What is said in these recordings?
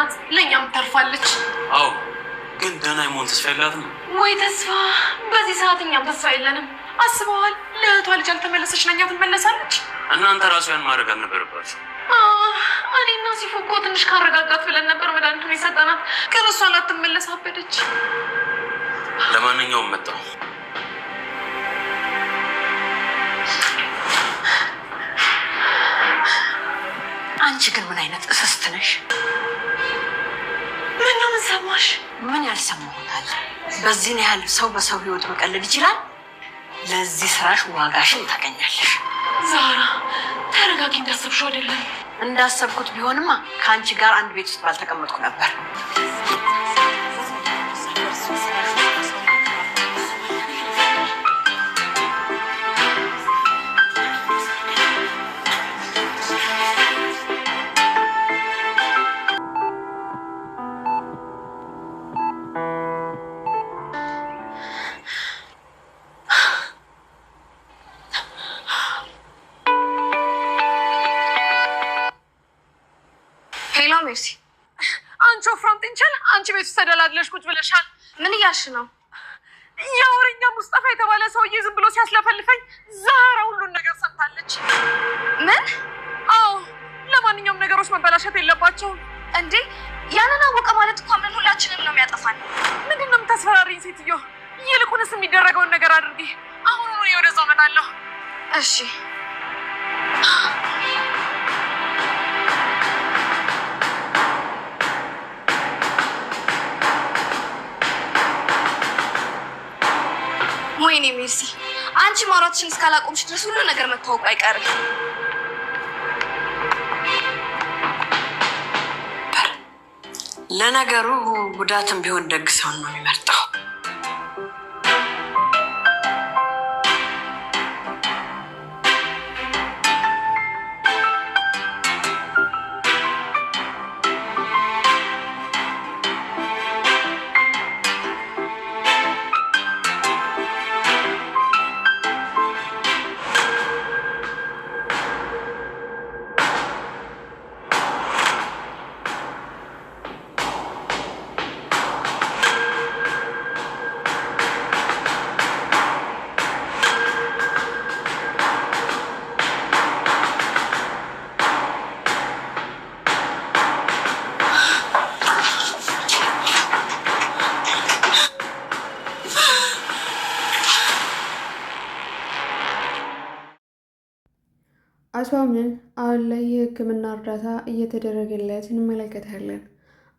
ናት ለኛም ተርፋለች አዎ ግን ደህና ይሞን ተስፋ የላትም ወይ ተስፋ በዚህ ሰዓት እኛም ተስፋ የለንም አስበዋል ለእህቷ ልጅ አልተመለሰች ለኛ ትመለሳለች እናንተ ራሱ ያን ማድረግ አልነበረባችሁ እኔና ሲፉ እኮ ትንሽ ካረጋጋት ብለን ነበር መድኃኒቱን የሰጠናት ግን እሷ ላትመለስ አበደች ለማንኛውም መጣሁ አንቺ ግን ምን አይነት እስስት ነሽ ምነው ምን ሰማሽ ምን ያልሰማሁታል በዚህ ያህል ሰው በሰው ህይወት መቀለድ ይችላል ለዚህ ስራሽ ዋጋሽን ታገኛለሽ ዛራ ተረጋጊ እንዳሰብሽው አይደለም እንዳሰብኩት ቢሆንማ ከአንቺ ጋር አንድ ቤት ውስጥ ባልተቀመጥኩ ነበር ሜርሲ አንቺ ወፍራም ጥንቸል አንቺ ቤት ውስጥ ተደላድለሽ ቁጭ ብለሻል ምን እያልሽ ነው የወሬኛ ሙስጠፋ የተባለ ሰውዬ ዝም ብሎ ሲያስለፈልፈኝ ዛራ ሁሉን ነገር ሰምታለች ምን አዎ ለማንኛውም ነገሮች መበላሸት የለባቸውም እንዴ ያንን አወቀ ማለት እኮ ምን ሁላችንም ነው የሚያጠፋን ምንድን ነው የምታስፈራሪኝ ሴትዮ ይልቁንስ የሚደረገውን ነገር አድርጊ አሁኑኑ ወደዛው እመጣለሁ እሺ ወይኔ ሜርሲ አንቺ ማውራትሽን እስካላቆምሽ ድረስ ሁሉ ነገር መታወቁ አይቀርም ለነገሩ ጉዳትም ቢሆን ደግ ሰውን ነው የሚመርጠው አቶ አምነን አሁን ላይ የሕክምና እርዳታ እየተደረገለት እንመለከታለን።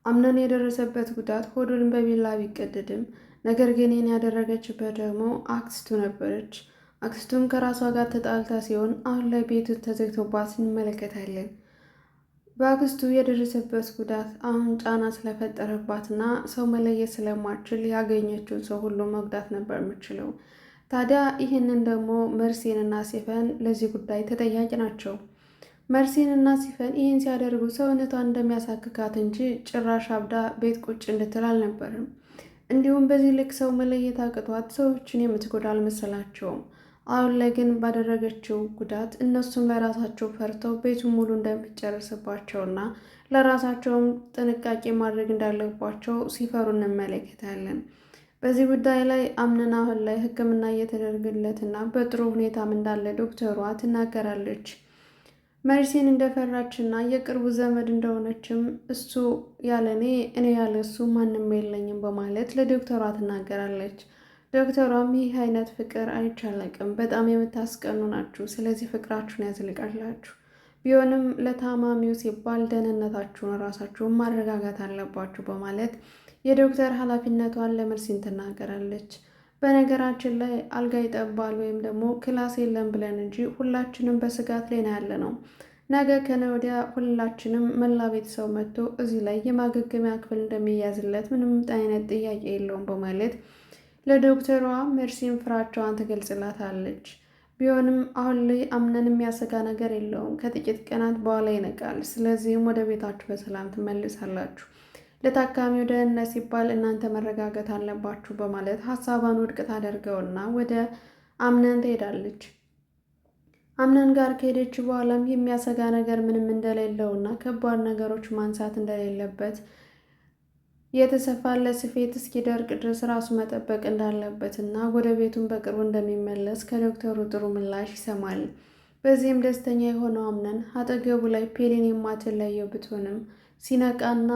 አምነን የደረሰበት ጉዳት ሆዱን በቢላ ቢቀደድም ነገር ግን ይህን ያደረገችበት ደግሞ አክስቱ ነበረች። አክስቱም ከራሷ ጋር ተጣልታ ሲሆን አሁን ላይ ቤቱ ተዘግቶባት እንመለከታለን። በአክስቱ የደረሰበት ጉዳት አሁን ጫና ስለፈጠረባትና ሰው መለየት ስለማትችል ያገኘችውን ሰው ሁሉ መጉዳት ነበር የምችለው። ታዲያ ይህንን ደግሞ መርሲንና ሲፈን ለዚህ ጉዳይ ተጠያቂ ናቸው። መርሲንና ሲፈን ይህን ሲያደርጉ ሰውነቷን እንደሚያሳክካት እንጂ ጭራሽ አብዳ ቤት ቁጭ እንድትል አልነበርም። እንዲሁም በዚህ ልክ ሰው መለየት አቅቷት ሰዎችን የምትጎዳ አልመሰላቸውም። አሁን ላይ ግን ባደረገችው ጉዳት እነሱም ለራሳቸው ፈርተው ቤቱን ሙሉ እንደሚጨርስባቸውና ለራሳቸውም ጥንቃቄ ማድረግ እንዳለባቸው ሲፈሩ እንመለከታለን። በዚህ ጉዳይ ላይ አምነን አሁን ላይ ሕክምና እየተደረገለትና በጥሩ ሁኔታም እንዳለ ዶክተሯ ትናገራለች። መርሲን እንደፈራችና የቅርቡ ዘመድ እንደሆነችም እሱ ያለ እኔ ያለ እሱ ማንም የለኝም በማለት ለዶክተሯ ትናገራለች። ዶክተሯም ይህ አይነት ፍቅር አይቻለቅም፣ በጣም የምታስቀኑ ናችሁ፣ ስለዚህ ፍቅራችሁን ያዝልቃላችሁ፣ ቢሆንም ለታማሚው ሲባል ደህንነታችሁን ራሳችሁን ማረጋጋት አለባችሁ በማለት የዶክተር ኃላፊነቷን ለመርሲን ትናገራለች። በነገራችን ላይ አልጋ ይጠባል ወይም ደግሞ ክላስ የለም ብለን እንጂ ሁላችንም በስጋት ላይ ነው ያለነው። ነገ ከነገ ወዲያ ሁላችንም መላ ቤተሰብ መጥቶ እዚህ ላይ የማገገሚያ ክፍል እንደሚያዝለት ምንም አይነት ጥያቄ የለውም በማለት ለዶክተሯ መርሲን ፍራቻዋን ትገልጽላታለች። ቢሆንም አሁን ላይ አምነን የሚያሰጋ ነገር የለውም፣ ከጥቂት ቀናት በኋላ ይነቃል፣ ስለዚህም ወደ ቤታችሁ በሰላም ትመልሳላችሁ፣ ለታካሚው ደህንነት ሲባል እናንተ መረጋጋት አለባችሁ በማለት ሀሳቧን ውድቅ ታደርገውና ወደ አምነን ትሄዳለች። አምናን ጋር ከሄደች በኋላም የሚያሰጋ ነገር ምንም እንደሌለውና ከባድ ነገሮች ማንሳት እንደሌለበት የተሰፋለት ስፌት እስኪደርቅ ድረስ ራሱ መጠበቅ እንዳለበትና ወደ ቤቱን በቅርቡ እንደሚመለስ ከዶክተሩ ጥሩ ምላሽ ይሰማል። በዚህም ደስተኛ የሆነው አምነን አጠገቡ ላይ ፔሊን የማትለየው ብትሆንም ሲነቃና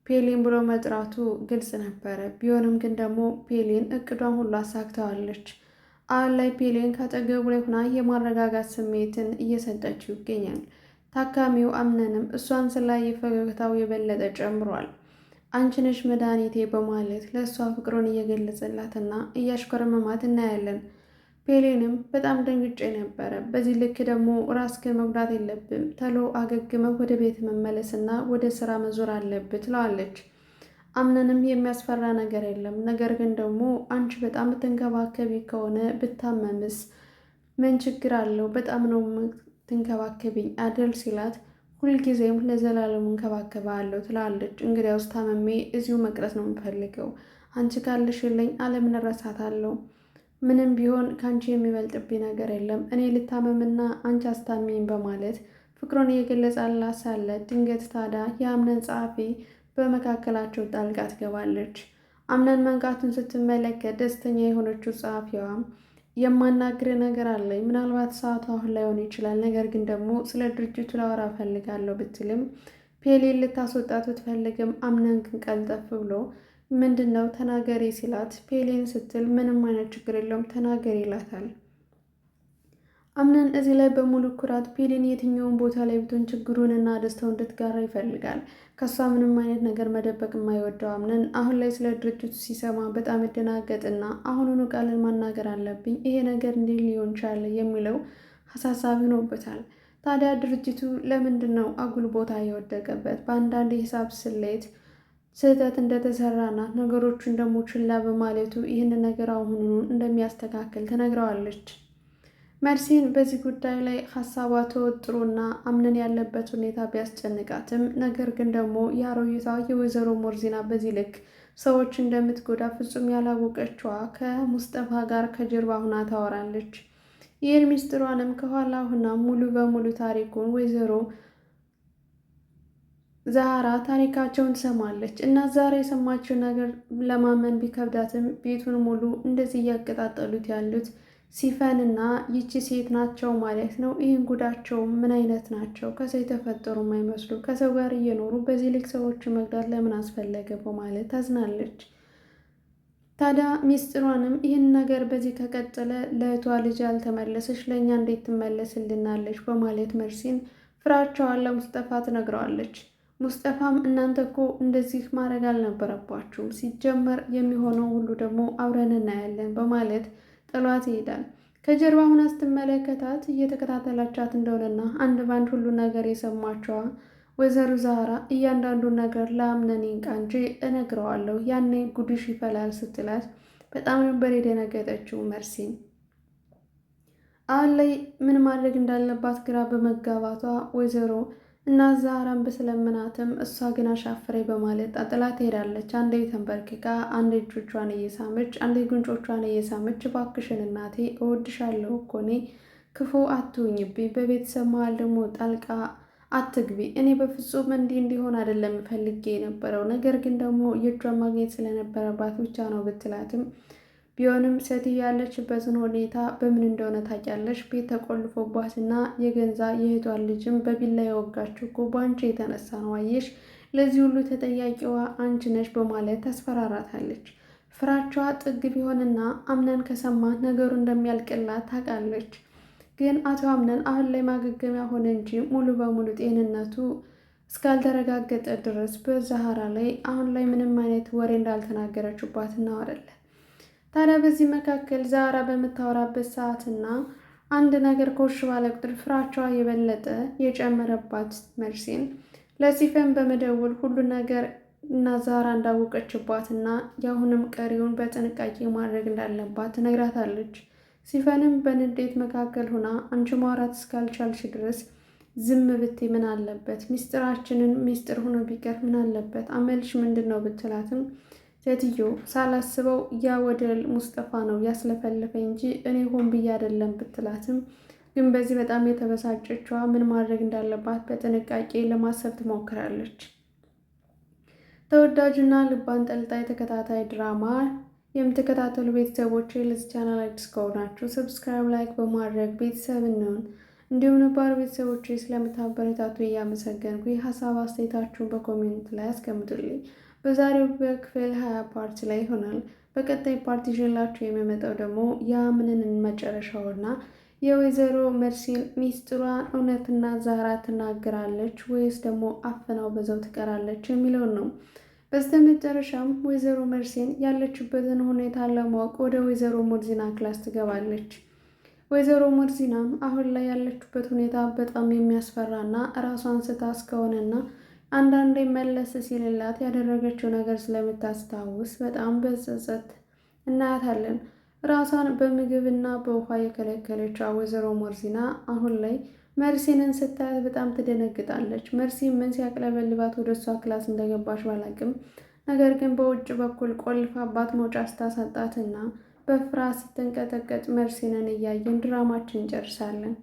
ፔሊን ብሎ መጥራቱ ግልጽ ነበረ። ቢሆንም ግን ደግሞ ፔሊን እቅዷን ሁሉ አሳክተዋለች። አሁን ላይ ፔሊን ከአጠገቡ ላይ ሆና የማረጋጋት ስሜትን እየሰጠችው ይገኛል። ታካሚው አምነንም እሷን ስላየ ፈገግታው የበለጠ ጨምሯል። አንቺ ነሽ መድኃኒቴ በማለት ለእሷ ፍቅሩን እየገለጸላትና እያሽኮረመማት እናያለን። ፔሊንም በጣም ደንግጬ ነበረ። በዚህ ልክ ደግሞ ራስህን መጉዳት የለብም፣ ተሎ አገግመው ወደ ቤት መመለስና ወደ ስራ መዞር አለብህ ትለዋለች። አምነንም የሚያስፈራ ነገር የለም፣ ነገር ግን ደግሞ አንቺ በጣም ብትንከባከቢ ከሆነ ብታመምስ ምን ችግር አለው? በጣም ነው ትንከባከቢኝ አደል ሲላት ሁልጊዜም ለዘላለሙ እንከባከባለሁ ትላለች። እንግዲያውስ ታመሜ እዚሁ መቅረት ነው የምፈልገው። አንቺ ካለሽልኝ ዓለምን እረሳታለሁ። ምንም ቢሆን ከአንቺ የሚበልጥብኝ ነገር የለም። እኔ ልታመምና አንቺ አስታሚኝ በማለት ፍቅሩን እየገለጻላት ሳለ ድንገት ታዲያ የአምነን ጸሐፊ በመካከላቸው ጣልቃ ትገባለች። አምነን መንቃቱን ስትመለከት ደስተኛ የሆነችው ጸሐፊዋ የማናግር ነገር አለኝ፣ ምናልባት ሰዓቱ አሁን ላይሆን ይችላል፣ ነገር ግን ደግሞ ስለ ድርጅቱ ላወራ እፈልጋለሁ ብትልም ፔሊን ልታስወጣት ብትፈልግም አምነን ግን ቀልጠፍ ብሎ ምንድን ነው ተናገሪ ሲላት ፔሊን ስትል ምንም አይነት ችግር የለውም ተናገሪ ይላታል። አምነን እዚህ ላይ በሙሉ ኩራት ፔሊን የትኛውን ቦታ ላይ ብትሆን ችግሩንና ደስታውን እንድትጋራ ይፈልጋል። ከሷ ምንም አይነት ነገር መደበቅ የማይወደው አምነን አሁን ላይ ስለ ድርጅቱ ሲሰማ በጣም ይደናገጥና አሁኑኑ ቃልን ማናገር አለብኝ፣ ይሄ ነገር እንዲህ ሊሆን ቻለ የሚለው አሳሳቢ ሆኖበታል። ታዲያ ድርጅቱ ለምንድን ነው አጉል ቦታ የወደቀበት? በአንዳንድ የሂሳብ ስሌት ስህተት እንደተሰራና ነገሮችን ደግሞ ችላ በማለቱ ይህንን ነገር አሁኑኑ እንደሚያስተካክል ተነግረዋለች። መርሲን በዚህ ጉዳይ ላይ ሀሳቧ ተወጥሮና አምነን ያለበት ሁኔታ ቢያስጨንቃትም ነገር ግን ደግሞ የአሮጊቷ የወይዘሮ ሞርዚና በዚህ ልክ ሰዎች እንደምትጎዳ ፍጹም ያላወቀችዋ ከሙስጠፋ ጋር ከጀርባ ሁና ታወራለች። ይህን ሚስጥሯንም ከኋላ ሁና ሙሉ በሙሉ ታሪኩን ወይዘሮ ዛህራ ታሪካቸውን ትሰማለች እና ዛሬ የሰማችው ነገር ለማመን ቢከብዳትም ቤቱን ሙሉ እንደዚህ እያቀጣጠሉት ያሉት ሲፈንና ይቺ ሴት ናቸው ማለት ነው። ይህን ጉዳቸው ምን አይነት ናቸው? ከሰው የተፈጠሩ የማይመስሉ ከሰው ጋር እየኖሩ በዚህ ልክ ሰዎችን መግዳት ለምን አስፈለገ? በማለት ታዝናለች። ታዲያ ሚስጥሯንም ይህን ነገር በዚህ ከቀጠለ ለእህቷ ልጅ ያልተመለሰች ለእኛ እንዴት ትመለስልናለች? በማለት መርሲን ፍራቸዋን ለሙስጠፋ ትነግረዋለች። ሙስጠፋም እናንተ እኮ እንደዚህ ማድረግ አልነበረባችሁም፣ ሲጀመር የሚሆነው ሁሉ ደግሞ አብረን እናያለን በማለት ጥሏት ይሄዳል። ከጀርባ ሁና ስትመለከታት እየተከታተላቻት እንደሆነና አንድ ባንድ ሁሉ ነገር የሰማቸዋ ወይዘሮ ዛህራ እያንዳንዱን ነገር ለአምነን ይንቃ እንጂ እነግረዋለሁ ያኔ ጉድሽ ይፈላል ስትላት በጣም ነበር የደነገጠችው። መርሲን አሁን ላይ ምን ማድረግ እንዳለባት ግራ በመጋባቷ ወይዘሮ እና ዛህራን ብትለምናትም እሷ ግን አሻፍሬ በማለት ጥላት ትሄዳለች። አንዴ ተንበርክካ አንዴ እጆቿን እየሳመች አንዴ ጉንጮቿን እየሳመች እባክሽን እናቴ እወድሻለሁ እኮ እኔ ክፉ አትሁኝብኝ፣ በቤተሰብ መሀል ደግሞ ጣልቃ አትግቢ፣ እኔ በፍጹም እንዲሆን አይደለም ፈልጌ የነበረው ነገር ግን ደግሞ የእጇን ማግኘት ስለነበረባት ብቻ ነው ብትላትም ቢሆንም ሴትዮ ያለችበትን ሁኔታ በምን እንደሆነ ታውቂያለሽ? ቤት ተቆልፎባትና የገንዛ የእህቷን ልጅም በቢላ የወጋችው እኮ በአንቺ የተነሳ ነው፣ አየሽ፣ ለዚህ ሁሉ ተጠያቂዋ አንቺ ነሽ በማለት ታስፈራራታለች። ፍራቿ ጥግ ቢሆንና አምነን ከሰማ ነገሩ እንደሚያልቅላት ታውቃለች። ግን አቶ አምነን አሁን ላይ ማገገሚያ ሆነ እንጂ ሙሉ በሙሉ ጤንነቱ እስካልተረጋገጠ ድረስ በዛህራ ላይ አሁን ላይ ምንም አይነት ወሬ እንዳልተናገረችባት እናወራለን። ታዲያ በዚህ መካከል ዛህራ በምታወራበት ሰዓትና አንድ ነገር ኮሽ ባለ ቁጥር ፍራቿ የበለጠ የጨመረባት መርሲን ለሲፈን በመደወል ሁሉ ነገር እና ዛህራ እንዳወቀችባትና የአሁንም ቀሪውን በጥንቃቄ ማድረግ እንዳለባት ትነግራታለች። ሲፈንም በንዴት መካከል ሆና አንቺ ማውራት እስካልቻልሽ ድረስ ዝም ብቴ ምን አለበት? ሚስጥራችንን ሚስጥር ሆኖ ቢቀር ምን አለበት? አመልሽ ምንድን ነው ብትላትም ሴትዮ ሳላስበው ያ ወደ ሙስጠፋ ነው ያስለፈለፈ እንጂ እኔ ሆን ብዬ አይደለም ብትላትም ግን በዚህ በጣም የተበሳጨችዋ ምን ማድረግ እንዳለባት በጥንቃቄ ለማሰብ ትሞክራለች። ተወዳጁና ልብ አንጠልጣይ ተከታታይ ድራማ የምትከታተሉ ቤተሰቦች ለዚህ ቻናል አዲስ ከሆናችሁ ሰብስክራይብ፣ ላይክ በማድረግ ቤተሰብ እንሆን። እንዲሁም ነባር ቤተሰቦች ስለምታበረታቱ እያመሰገንኩ ሀሳብ አስተያየታችሁን በኮሜንት ላይ አስቀምጡልኝ። በዛሬው በክፍል 20 ፓርት ላይ ይሆናል። በቀጣይ ፓርት ይዤላችሁ የሚመጣው ደግሞ የአምንን መጨረሻውና የወይዘሮ መርሲን ሚስጥሯን እውነትና ዛራ ትናገራለች ወይስ ደግሞ አፈናው በዛው ትቀራለች የሚለውን ነው። በስተመጨረሻም ወይዘሮ መርሲን ያለችበትን ሁኔታ ለማወቅ ወደ ወይዘሮ ሞርዚና ክላስ ትገባለች። ወይዘሮ ሞርዚናም አሁን ላይ ያለችበት ሁኔታ በጣም የሚያስፈራና ራሷን ስታ እስከሆነና አንዳንዴ መለስ ሲልላት ያደረገችው ነገር ስለምታስታውስ በጣም በጸጸት እናያታለን። ራሷን በምግብና በውሃ የከለከለችው ወይዘሮ ሞርዚና አሁን ላይ መርሲንን ስታያት በጣም ትደነግጣለች። መርሲ ምን ሲያቅለበልባት ወደ እሷ ክላስ እንደገባች ባላቅም፣ ነገር ግን በውጭ በኩል ቆልፋባት መውጫ ስታሳጣትና በፍርሃት ስትንቀጠቀጥ መርሲንን እያየን ድራማችን እንጨርሳለን።